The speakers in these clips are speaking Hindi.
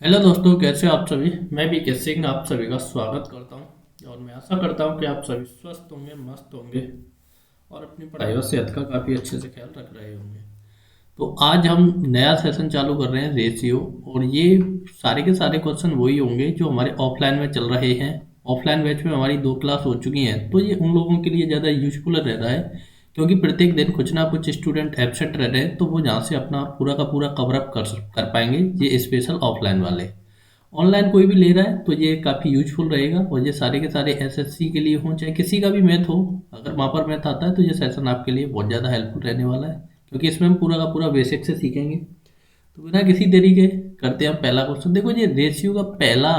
हेलो दोस्तों, कैसे हो आप सभी। मैं भी के सिंह आप सभी का स्वागत करता हूं और मैं आशा करता हूं कि आप सभी स्वस्थ होंगे, मस्त होंगे और अपनी पढ़ाई और सेहत का काफ़ी अच्छे से ख्याल रख रहे होंगे। तो आज हम नया सेशन चालू कर रहे हैं रेशियो। और ये सारे के सारे क्वेश्चन वही होंगे जो हमारे ऑफलाइन में चल रहे हैं। ऑफलाइन बैच में हमारी 2 क्लास हो चुकी हैं, तो ये उन लोगों के लिए ज़्यादा यूजफुल रह रहा है क्योंकि प्रत्येक दिन कुछ ना कुछ स्टूडेंट एब्सेंट रह रहे हैं, तो वो जहाँ से अपना पूरा का पूरा कवर अप कर पाएंगे। ये स्पेशल ऑफलाइन वाले ऑनलाइन कोई भी ले रहा है तो ये काफ़ी यूजफुल रहेगा। और ये सारे के सारे एसएससी के लिए हों चाहे किसी का भी मैथ हो, अगर वहाँ पर मैथ आता है तो ये सेशन आपके लिए बहुत ज़्यादा हेल्पफुल रहने वाला है क्योंकि इसमें हम पूरा का पूरा बेसिक से सीखेंगे। तो बिना किसी देरी के करते हैं हम पहला क्वेश्चन। देखो, ये रेशियो का पहला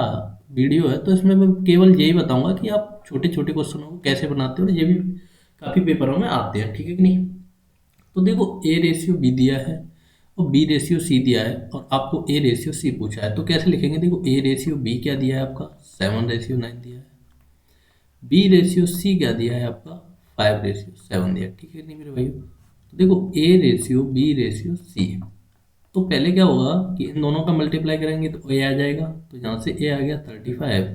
वीडियो है, तो इसमें मैं केवल यही बताऊंगा कि आप छोटे छोटे क्वेश्चनों को कैसे बनाते हो, और ये भी काफ़ी पेपरों में आते हैं, ठीक है कि नहीं। तो देखो, ए रेशियो बी दिया है और बी रेशियो सी दिया है और आपको ए रेशियो सी पूछा है, तो कैसे लिखेंगे। देखो, ए रेशियो बी क्या दिया है आपका 7:9 दिया है। बी रेशियो सी क्या दिया है आपका 5:7 दिया है, ठीक है नहीं मेरे भाइयों। तो देखो, A ratio B ratio C, तो पहले क्या होगा कि इन दोनों का मल्टीप्लाई करेंगे तो ए आ जाएगा, तो यहाँ से ए आ गया 35।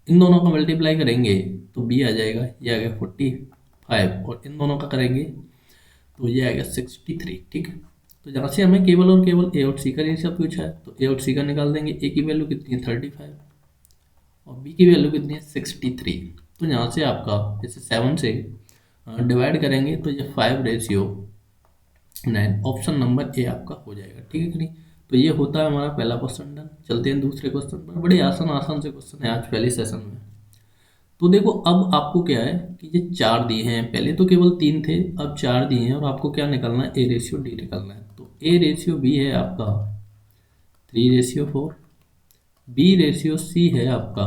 इन दोनों का मल्टीप्लाई करेंगे तो बी आ जाएगा, ये आ गया 45, और इन दोनों का करेंगे तो ये आएगा 63, ठीक है। तो जहाँ से हमें केवल और केवल ए और सी का रेशियो पूछा है, तो ए और सी का निकाल देंगे। ए की वैल्यू कितनी है 35 और बी की वैल्यू कितनी है 63। तो यहाँ से आपका जैसे 7 से डिवाइड करेंगे तो ये 5:9, ऑप्शन नंबर ए आपका हो जाएगा, ठीक है कि नहीं। तो ये होता है हमारा पहला क्वेश्चन डन। चलते हैं दूसरे क्वेश्चन पर। बड़े आसान आसान से क्वेश्चन है आज पहले सेशन में। तो देखो, अब आपको क्या है कि ये 4 दिए हैं, पहले तो केवल 3 थे, अब 4 दिए हैं और आपको क्या निकालना है, ए रेशियो डी निकालना है। तो ए रेशियो बी है आपका 3:4, बी रेशियो सी है आपका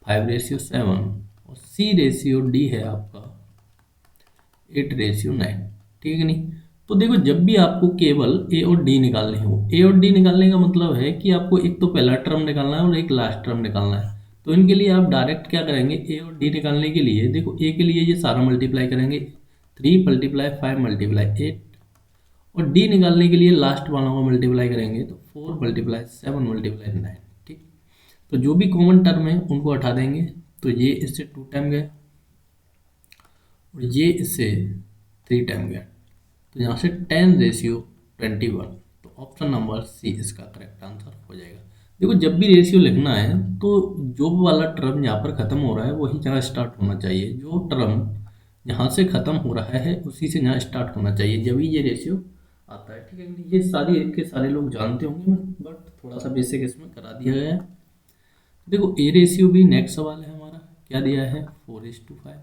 5:7 और सी रेशियो डी है आपका 8:9, ठीक है नहीं। तो देखो, जब भी आपको केवल ए और डी निकालने हो, ए और डी निकालने का मतलब है कि आपको एक तो पहला टर्म निकालना है और एक लास्ट टर्म निकालना है। तो इनके लिए आप डायरेक्ट क्या करेंगे, ए और डी निकालने के लिए देखो, ए के लिए ये सारा मल्टीप्लाई करेंगे, 3 × 5 × 8, और डी निकालने के लिए लास्ट वालों को मल्टीप्लाई करेंगे तो 4 × 7 × 9, ठीक। तो जो भी कॉमन टर्म है उनको हटा देंगे, तो ये इससे 2 टाइम गया और ये इससे 3 टाइम गया, तो यहाँ से 10:21। तो ऑप्शन नंबर सी इसका करेक्ट आंसर हो जाएगा। देखो, जब भी रेशियो लिखना है तो जो वाला टर्म यहाँ पर खत्म हो रहा है वही यहाँ स्टार्ट होना चाहिए, जो टर्म यहाँ से खत्म हो रहा है उसी से यहाँ स्टार्ट होना चाहिए, जब भी ये रेशियो आता है, ठीक है। ये सारी एक के सारे लोग जानते होंगे, बट थोड़ा सा बेसिक इसमें करा दिया गया है। देखो, ए रेशियो भी नेक्स्ट सवाल है हमारा, क्या दिया है 4:5।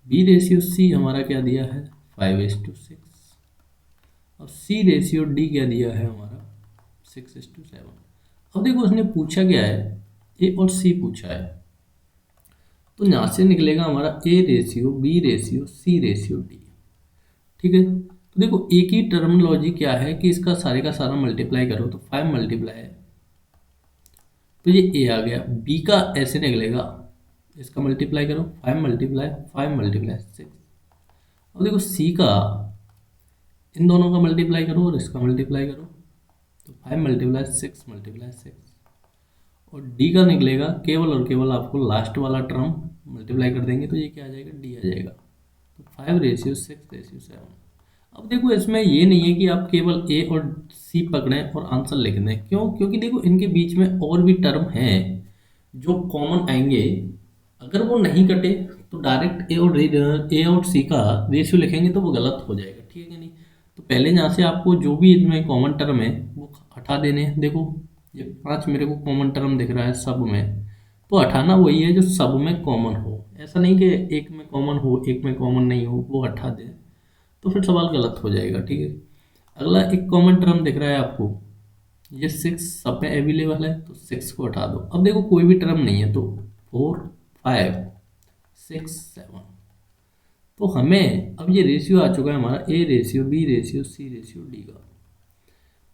बी रेशियो सी हमारा क्या दिया है 5:6 और सी रेशियो डी क्या दिया है हमारा 6:7। अब देखो, उसने पूछा क्या है, ए और सी पूछा है, तो यहाँ से निकलेगा हमारा A ratio B ratio C ratio D, ठीक है। तो देखो, एक ही टर्मिनोलॉजी क्या है कि इसका सारे का सारा मल्टीप्लाई करो तो 5 मल्टीप्लाई है, तो ये ए आ गया। बी का ऐसे निकलेगा, इसका मल्टीप्लाई करो 5 × 6। और देखो, सी का इन दोनों का मल्टीप्लाई करो और इसका मल्टीप्लाई करो, तो 5 × 6 × 6, और डी का निकलेगा केवल और केवल आपको लास्ट वाला टर्म मल्टीप्लाई कर देंगे तो ये क्या आ जाएगा, डी आ जाएगा। तो 5:6:7। अब देखो, इसमें ये नहीं है कि आप केवल ए और सी पकड़ें और आंसर लिख दें, क्यों, क्योंकि देखो इनके बीच में और भी टर्म हैं जो कॉमन आएंगे। अगर वो नहीं कटे तो डायरेक्ट ए और सी का रेशियो लिखेंगे तो वो गलत हो जाएगा, ठीक है नहीं। तो पहले यहाँ से आपको जो भी इनमें कॉमन टर्म है वो हटा देने हैं। देखो, ये 5 मेरे को कॉमन टर्म दिख रहा है सब में, तो हटाना वही है जो सब में कॉमन हो, ऐसा नहीं कि एक में कॉमन हो एक में कॉमन नहीं हो, वो हटा दे तो फिर सवाल गलत हो जाएगा, ठीक है। अगला एक कॉमन टर्म दिख रहा है आपको, ये 6 सब में अवेलेबल है, तो 6 को हटा दो। अब देखो, कोई भी टर्म नहीं है तो 4 5 6 7, तो हमें अब ये रेशियो आ चुका है हमारा A ratio B ratio C ratio D का।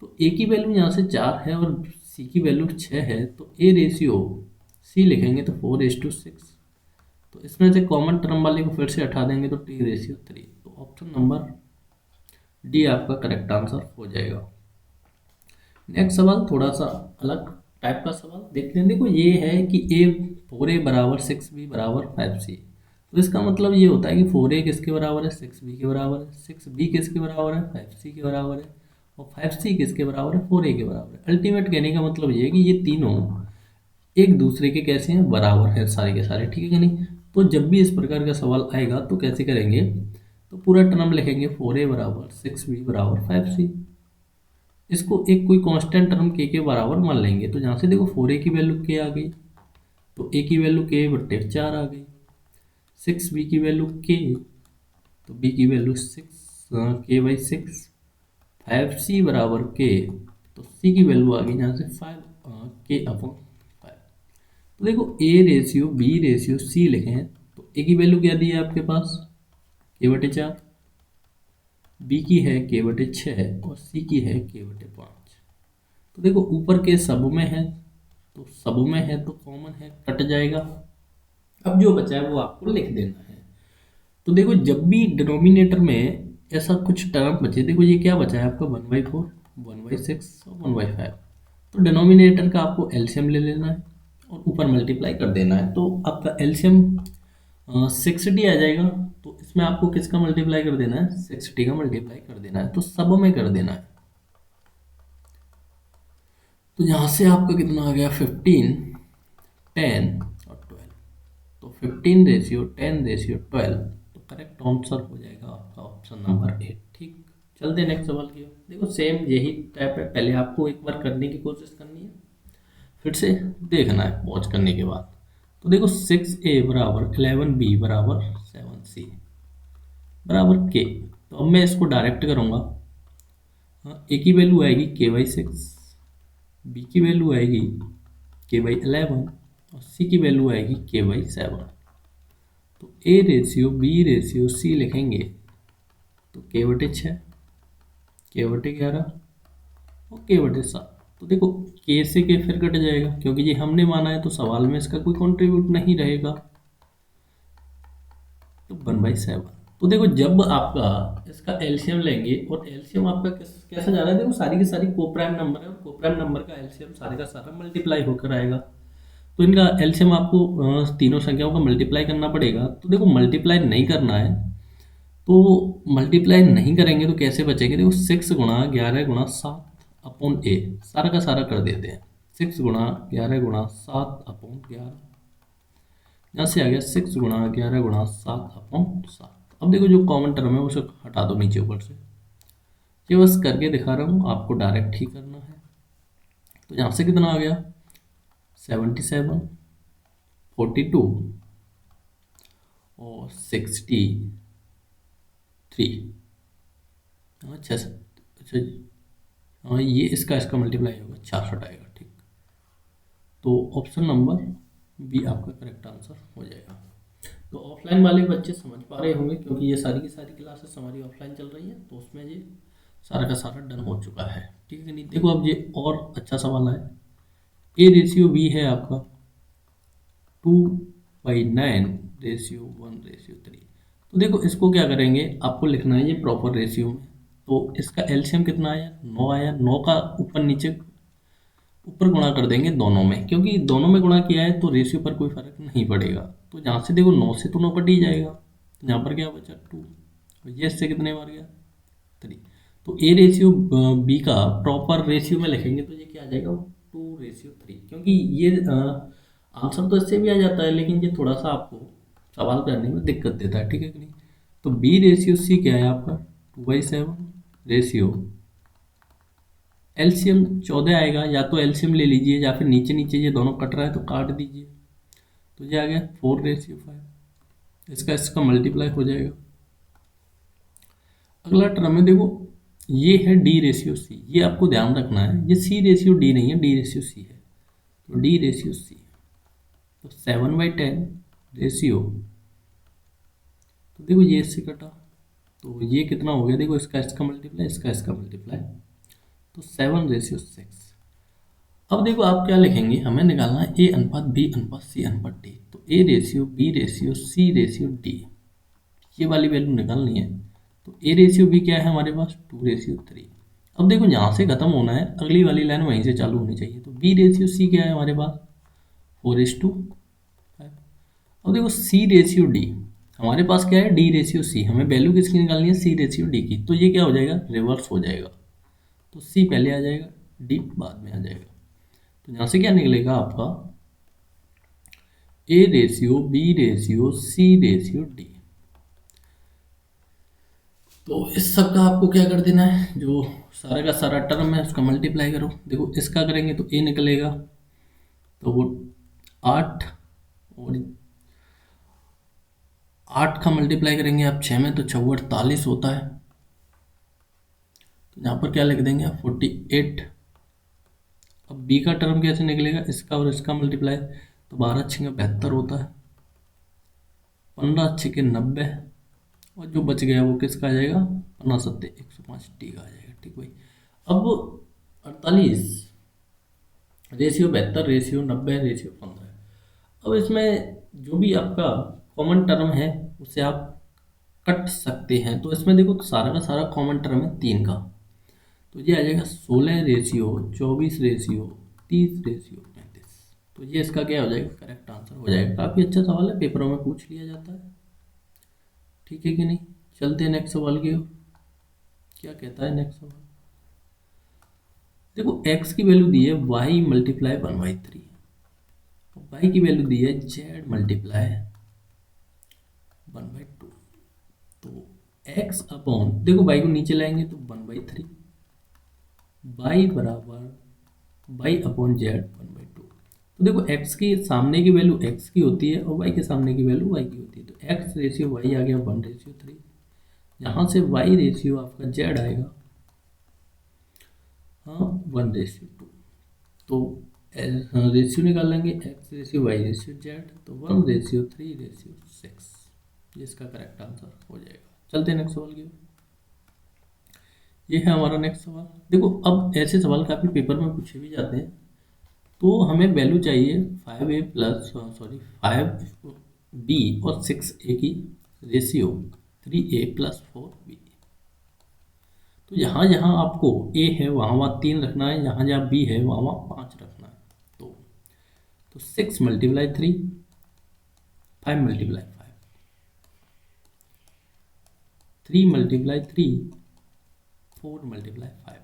तो ए की वैल्यू यहाँ से 4 है और सी की वैल्यू 6 है, तो ए रेशियो सी लिखेंगे तो 4:6। तो इसमें से कॉमन टर्म वाले को फिर से हटा देंगे तो T/3। तो ऑप्शन नंबर डी आपका करेक्ट आंसर हो जाएगा। नेक्स्ट सवाल थोड़ा सा अलग टाइप का सवाल देखते हैं। देखो ये है कि ए 4a बराबर 6b बराबर 5c। तो इसका मतलब ये होता है कि 4a किसके बराबर है, 6b के बराबर है, 6b किसके बराबर है, 5c के बराबर है, और 5c किसके बराबर है, 4a के बराबर है। अल्टीमेट कहने का मतलब ये है कि ये तीनों एक दूसरे के कैसे हैं, बराबर है सारे के सारे, ठीक है कि नहीं। तो जब भी इस प्रकार का सवाल आएगा तो कैसे करेंगे, तो पूरा टर्म लिखेंगे 4a बराबर 6b बराबर 5c। इसको एक कोई कांस्टेंट टर्म के बराबर मान लेंगे। तो जहाँ से देखो 4a की वैल्यू के आ गई, तो a की वैल्यू के बट्टे 4 आ गई, 6b की वैल्यू के, तो b की वैल्यू 6 5c बराबर के, तो c की वैल्यू आ गई यहाँ से 5 के अपॉन 5। तो देखो a ratio b ratio c लिखे हैं, तो a की वैल्यू क्या दी है आपके पास, के बटे 4, b की है के बटे 6 और c की है के बटे 5। तो देखो ऊपर के सब में है, तो सब में है तो कॉमन है, कट जाएगा। अब जो बचा है वो आपको लिख देना है। तो देखो जब भी डिनोमिनेटर में ऐसा कुछ टर्म बचे, देखो ये क्या बचा है आपका 1/4, 1/6 और 1/5। तो डिनोमिनेटर का आपको एलसीएम ले लेना है और ऊपर मल्टीप्लाई कर देना है। तो आपका एलसीएम 60 आ जाएगा। तो इसमें आपको किसका मल्टीप्लाई कर देना है, 60 का मल्टीप्लाई कर देना है, तो सब में कर देना है। तो यहाँ से आपका कितना आ गया, 15, 10 और 12। तो 15 रेशियो 10 रेशियो 12, तो करेक्ट आंसर हो जाएगा आपका ऑप्शन नंबर 8। ठीक, चलते नेक्स्ट सवाल की ओर। देखो सेम यही टाइप है, पहले आपको एक बार करने की कोशिश करनी है, फिर से देखना है पॉज करने के बाद। तो देखो 6a बराबर 11b बराबर 7c बराबर के। तो अब मैं इसको डायरेक्ट करूँगा। ए की वैल्यू आएगी k/6, बी की वैल्यू आएगी k/11 और सी की वैल्यू आएगी k/7। तो A ratio B ratio C लिखेंगे, तो k बटे 6, k बटे 11 और k बटे 7। तो देखो k से k फिर कट जाएगा, क्योंकि ये हमने माना है तो सवाल में इसका कोई कंट्रीब्यूट नहीं रहेगा, तो 1/7। तो देखो जब आपका इसका एलसीएम लेंगे, और एलसीएम आपका कैसा जा रहा है, देखो सारी की सारी कोप्राइम नंबर है, और कोप्राइम नंबर का एलसीएम सारे का सारा मल्टीप्लाई होकर आएगा। तो इनका एलसीएम आपको तीनों संख्याओं का मल्टीप्लाई करना पड़ेगा। तो देखो मल्टीप्लाई नहीं करना है, तो मल्टीप्लाई नहीं करेंगे तो कैसे बचेंगे, देखो 6 गुणा 11 गुणा 7 अपॉन ए, सारा का सारा कर देते हैं। 6 गुणा 11 गुणा 7 अपॉन 11, यहाँ से आ गया 6 गुणा 11 गुणा 7 अपॉन 7। अब देखो जो कॉमन टर्म है उसे हटा दो नीचे ऊपर से, ये बस करके दिखा रहा हूँ, आपको डायरेक्ट ही करना है। तो यहाँ से कितना आ गया, 77, 42 और 63। अच्छा अच्छा, हाँ ये इसका मल्टीप्लाई होगा, 66 आएगा। ठीक, तो ऑप्शन नंबर बी आपका करेक्ट आंसर हो जाएगा। तो ऑफलाइन वाले बच्चे समझ पा रहे होंगे, क्योंकि ये सारी की सारी क्लासेस हमारी ऑफलाइन चल रही है, तो उसमें ये सारा का सारा डन हो चुका है। ठीक है नहीं, देखो अब ये और अच्छा सवाल है। ए रेशियो बी है आपका 2/9 रेशियो 1/3। तो देखो इसको क्या करेंगे, आपको लिखना है ये प्रॉपर रेशियो में। तो इसका एलसीएम कितना आया, 9 आया। 9 का ऊपर नीचे ऊपर गुणा कर देंगे दोनों में, क्योंकि दोनों में गुणा किया है तो रेशियो पर कोई फर्क नहीं पड़ेगा। तो जहाँ से देखो 9 से तो 9 कट ही जाएगा, तो यहाँ पर क्या बचा 2, और ये इससे कितने बार गया 3। तो ए रेशियो बी का प्रॉपर रेशियो में लिखेंगे तो ये क्या आ जाएगा 2/3, क्योंकि ये आंसर तो इससे भी आ जाता है, लेकिन ये थोड़ा सा आपको सवाल करने में दिक्कत देता है। ठीक है कि नहीं। तो बी रेशियो सी क्या है आपका 2/7 रेशियो एलसीएम 14 आएगा, या तो एलसीएम ले लीजिए या फिर नीचे नीचे ये दोनों कट रहा है तो काट दीजिए, तो ये आ गया 4/5। इसका मल्टीप्लाई हो जाएगा। अगला टर्म है, देखो ये है डी रेशियो सी, ये आपको ध्यान रखना है, ये सी रेशियो डी नहीं है, डी रेशियो सी है। तो डी रेशियो सी, तो 7/10 रेशियो, तो देखो ये इससे कटा, तो ये कितना हो गया, देखो इसका मल्टीप्लाई, इसका मल्टीप्लाई, तो 7/6। अब देखो आप क्या लिखेंगे, हमें निकालना है ए अनुपात बी अनुपात सी अनुपात डी। तो A ratio B ratio C ratio D, ये वाली वैल्यू निकालनी है। तो ए रेशियो बी क्या है हमारे पास 2/3। अब देखो यहाँ से खत्म होना है, अगली वाली लाइन वहीं से चालू होनी चाहिए। तो बी रेशियो सी क्या है हमारे पास 4:5। अब देखो सी रेशियो डी, हमारे पास क्या है डी रेशियो सी, हमें वैल्यू किसकी निकालनी है सी रेशियो डी की। तो ये क्या हो जाएगा रिवर्स हो जाएगा, तो सी पहले आ जाएगा डी बाद में आ जाएगा। तो यहाँ से क्या निकलेगा आपका A ratio B ratio C ratio D. तो इस सब का आपको क्या कर देना है, जो सारा का सारा टर्म है उसका मल्टीप्लाई करो। देखो इसका करेंगे तो ए निकलेगा, तो वो 8, और 8 का मल्टीप्लाई करेंगे आप 6 में तो 6 48 होता है। तो यहाँ पर क्या लिख देंगे आप 48। अब बी का टर्म कैसे निकलेगा, इसका और इसका मल्टीप्लाई, तो 12 6 72 होता है, 15 6 90, और जो बच गया वो किसका आ जाएगा 15 7 105 टी का आ जाएगा। ठीक भाई। अब 48 रेशियो 72 रेशियो 90 रेशियो 15। अब इसमें जो भी आपका कॉमन टर्म है उसे आप कट सकते हैं। तो इसमें देखो सारा का सारा कॉमन टर्म है 3 का, तो ये आ जाएगा 16 रेशियो 24 रेशियो 30 रेशियो 35। तो ये इसका क्या हो जाएगा करेक्ट आंसर हो जाएगा। काफ़ी अच्छा सवाल है, पेपरों में पूछ लिया जाता है। ठीक है कि नहीं, चलते हैं नेक्स्ट सवाल की ओर। क्या कहता है नेक्स्ट सवाल, देखो x की वैल्यू दी है y मल्टीप्लाई 1/3, y की वैल्यू दी है z मल्टीप्लाई 1/2। तो x अपॉन, देखो y को नीचे लाएंगे तो 1/3, y बराबर y अपॉन z 1/2। तो देखो x की सामने की वैल्यू x की होती है और y के सामने की वैल्यू y की होती है। तो x रेशियो y आ गया 1:3, यहाँ से y रेशियो आपका z आएगा हाँ 1:2। तो रेशियो निकाल लेंगे x ratio y ratio z, तो 1:3:6, ये इसका करेक्ट आंसर हो जाएगा। चलते हैं नेक्स्ट सवाल की। ये है हमारा नेक्स्ट सवाल। देखो अब ऐसे सवाल काफ़ी पेपर में पूछे भी जाते हैं। तो हमें वैल्यू चाहिए 5a प्लस 5b और 6a की रेशियो 3a प्लस 4b। तो यहाँ जहाँ आपको a है वहाँ वहाँ 3 रखना है, यहाँ जहाँ b है वहाँ वहाँ 5 रखना है। तो 6 मल्टीप्लाई 3, 5 मल्टीप्लाई 5, 3 मल्टीप्लाई 3, 4 मल्टीप्लाई 5।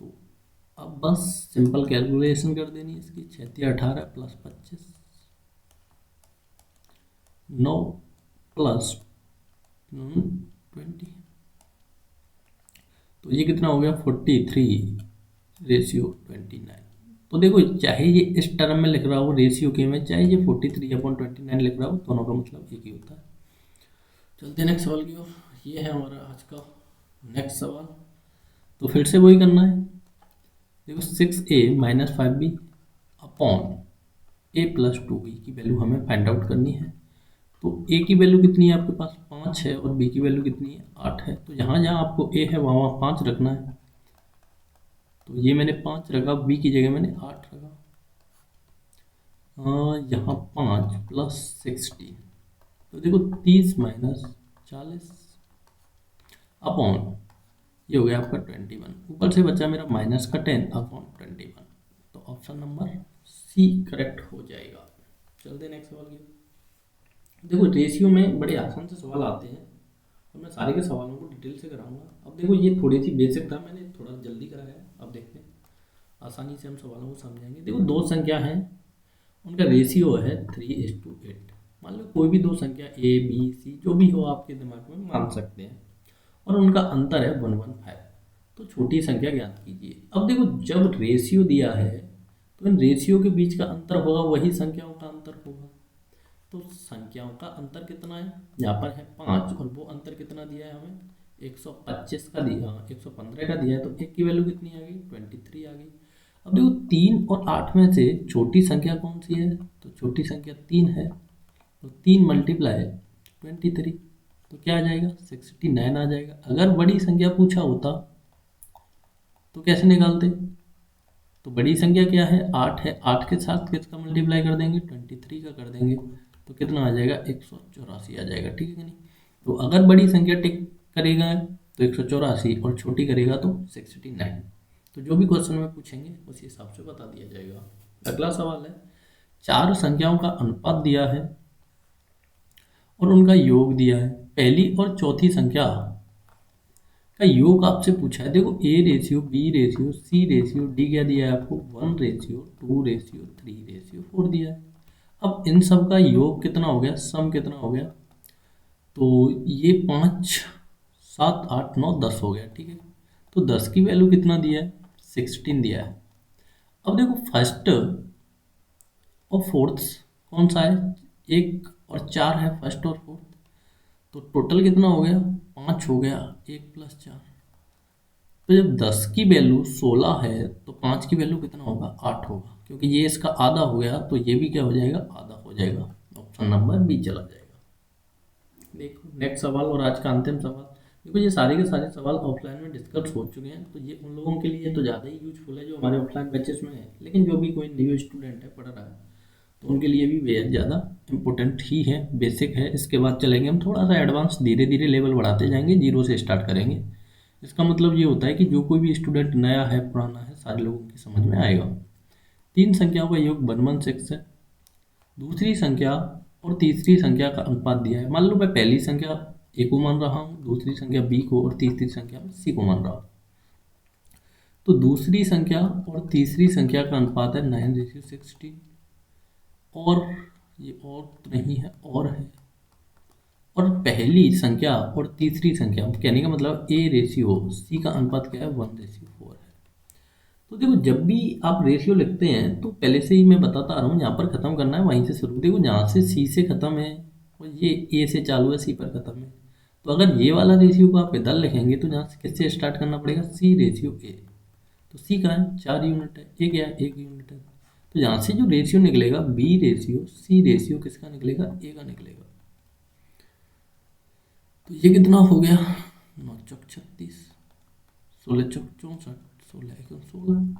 तो अब बस सिंपल कैलकुलेशन कर देनी है इसकी, 6 18 प्लस 25, 9 प्लस 20। तो ये कितना हो गया 43:29। तो देखो चाहे ये इस टर्म में लिख रहा हो रेशियो के में, चाहे ये 43/29 लिख रहा हो, दोनों का मतलब एक ही होता है। चलते हैं नेक्स्ट सवाल की ओर। ये है हमारा आज का नेक्स्ट सवाल। तो फिर से वही करना है। देखो 6a minus 5b upon a plus 2b की वैल्यू हमें फाइंड आउट करनी है। तो a की वैल्यू कितनी है आपके पास 5 है और b की वैल्यू कितनी है 8 है। तो जहाँ जहाँ आपको a है वहाँ वहाँ 5 रखना है। तो ये मैंने 5 रखा, b की जगह मैंने 8 रखा। यहाँ 5 प्लस 16, तो देखो 30 माइनस 40 अपॉन ये हो गया आपका 21, ऊपर से बचा मेरा माइनस का 10 अपॉन 21। तो ऑप्शन नंबर सी करेक्ट हो जाएगा। चलते नेक्स्ट सवाल की। देखो रेशियो में बड़े आसान से सवाल आते हैं और मैं सारे के सवालों को डिटेल से कराऊंगा। अब देखो ये थोड़ी सी बेसिक था, मैंने थोड़ा जल्दी कराया है। अब देखते हैं आसानी से हम सवालों को समझेंगे। देखो दो संख्या हैं, उनका रेशियो है 3:8। मान लो कोई भी दो संख्या a b c जो भी हो आपके दिमाग में मान सकते हैं, और उनका अंतर है 115। तो छोटी संख्या ज्ञात कीजिए। अब देखो जब रेशियो दिया है तो इन रेशियो के बीच का अंतर होगा वही संख्याओं का अंतर होगा। तो संख्याओं का अंतर कितना है, यहाँ पर है 5, और वो अंतर कितना दिया है हमें 125 का दिया, 115 का दिया है। तो एक की वैल्यू कितनी आ गई 23 आ गई। अब देखो 3 और 8 में से छोटी संख्या कौन सी है, तो छोटी संख्या 3 है। तो 3 मल्टीप्लाई 23, तो क्या आ जाएगा 69 आ जाएगा। अगर बड़ी संख्या पूछा होता तो कैसे निकालते, तो बड़ी संख्या क्या है 8 है, 8 के साथ किसका मल्टीप्लाई कर देंगे 23 का कर देंगे, तो कितना आ जाएगा 184 आ जाएगा। ठीक है कि नहीं। तो अगर बड़ी संख्या टिक करेगा तो 184, और छोटी करेगा तो 69। तो जो भी क्वेश्चन में पूछेंगे उसी हिसाब से बता दिया जाएगा। अगला सवाल है, चार संख्याओं का अनुपात दिया है और उनका योग दिया है। पहली और चौथी संख्या का योग आपसे पूछा है। देखो A ratio, B ratio, C ratio, D क्या दिया है आपको, 1:2:3:4 दिया है। अब इन सब का योग कितना हो गया, सम कितना हो गया, तो ये 5, 7, 8, 9, 10 हो गया, ठीक है। तो 10 की वैल्यू कितना दिया है, 16 दिया है। अब देखो फर्स्ट और फोर्थ कौन सा है, 1 और 4 है फर्स्ट और फोर्थ, तो टोटल कितना हो गया, 5 हो गया, 1 + 4। तो जब 10 की वैल्यू 16 है तो 5 की वैल्यू कितना होगा, 8 होगा, क्योंकि ये इसका आधा हो गया तो ये भी क्या हो जाएगा, आधा हो जाएगा। ऑप्शन नंबर बी चला जाएगा। देखो नेक्स्ट सवाल और आज का अंतिम सवाल। देखो ये सारे के सारे सवाल ऑफलाइन में डिस्कस हो चुके हैं, तो ये उन लोगों के लिए तो ज़्यादा ही यूजफुल है जो हमारे ऑफलाइन बैचेस में है, लेकिन जो भी कोई न्यू स्टूडेंट है पढ़ रहा है तो उनके लिए भी बेहद ज़्यादा इम्पोर्टेंट ही है, बेसिक है। इसके बाद चलेंगे हम थोड़ा सा एडवांस, धीरे धीरे लेवल बढ़ाते जाएंगे, जीरो से स्टार्ट करेंगे। इसका मतलब ये होता है कि जो कोई भी स्टूडेंट नया है पुराना है सारे लोगों की समझ में आएगा। तीन संख्याओं का योग 116 है। दूसरी संख्या और तीसरी संख्या का अनुपात दिया है। मान लो मैं पहली संख्या ए को मान रहा हूँ, दूसरी संख्या बी को और तीसरी संख्या में सी को मान रहा हूँ। तो दूसरी संख्या और तीसरी संख्या का अनुपात है 9:16। और ये और तो नहीं है, और है। और पहली संख्या और तीसरी संख्या कहने का मतलब ए रेशियो सी का अनुपात क्या है, 1:4 है। तो देखो जब भी आप रेशियो लिखते हैं तो पहले से ही मैं बताता आ रहा हूँ, यहाँ पर खत्म करना है वहीं से शुरू। देखो जहाँ से सी से खत्म है और ये ए से चालू है, सी पर खत्म है। तो अगर ये वाला रेशियो को आप इधर लिखेंगे तो जहाँ से किससे स्टार्ट करना पड़ेगा, C/A। तो सी का है 4 यूनिट है, ए क्या है 1 यूनिट है। तो यहाँ से जो रेशियो निकलेगा B/C रेशियो किसका निकलेगा, ए का निकलेगा। तो ये कितना हो गया, 9×36, 16×64, 16×16।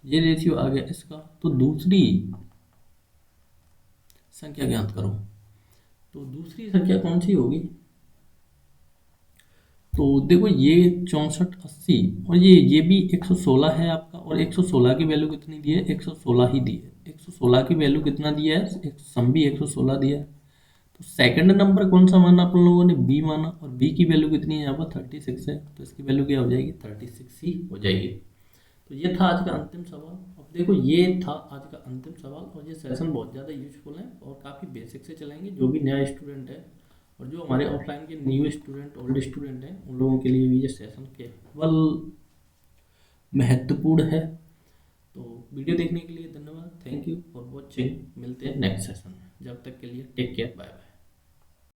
तो ये रेशियो आ गया इसका। तो दूसरी संख्या ज्ञात करो। तो दूसरी संख्या कौन सी होगी, तो देखो ये 6480 और ये भी 116 है आपका, और 116 की वैल्यू कितनी दी है, 116 ही दी है। 116 की वैल्यू कितना दिया है, एक सम भी 116 दिया है। तो सेकंड नंबर कौन सा माना अपन लोगों ने, बी माना, और बी की वैल्यू कितनी है यहाँ पर 36 है, तो इसकी वैल्यू क्या हो जाएगी, 36 ही हो जाएगी। तो ये था आज का अंतिम सवाल। अब देखो ये था आज का अंतिम सवाल, और ये सेशन बहुत ज़्यादा यूजफुल है और काफ़ी बेसिक से चलेंगे। जो भी नया स्टूडेंट है और जो हमारे ऑफलाइन के न्यू स्टूडेंट, ओल्ड स्टूडेंट हैं, उन लोगों के लिए भी ये सेशन केवल महत्वपूर्ण है। तो वीडियो देखने के लिए धन्यवाद, थैंक यू फॉर वॉचिंग। मिलते हैं नेक्स्ट सेशन में, जब तक के लिए टेक केयर, बाय बाय।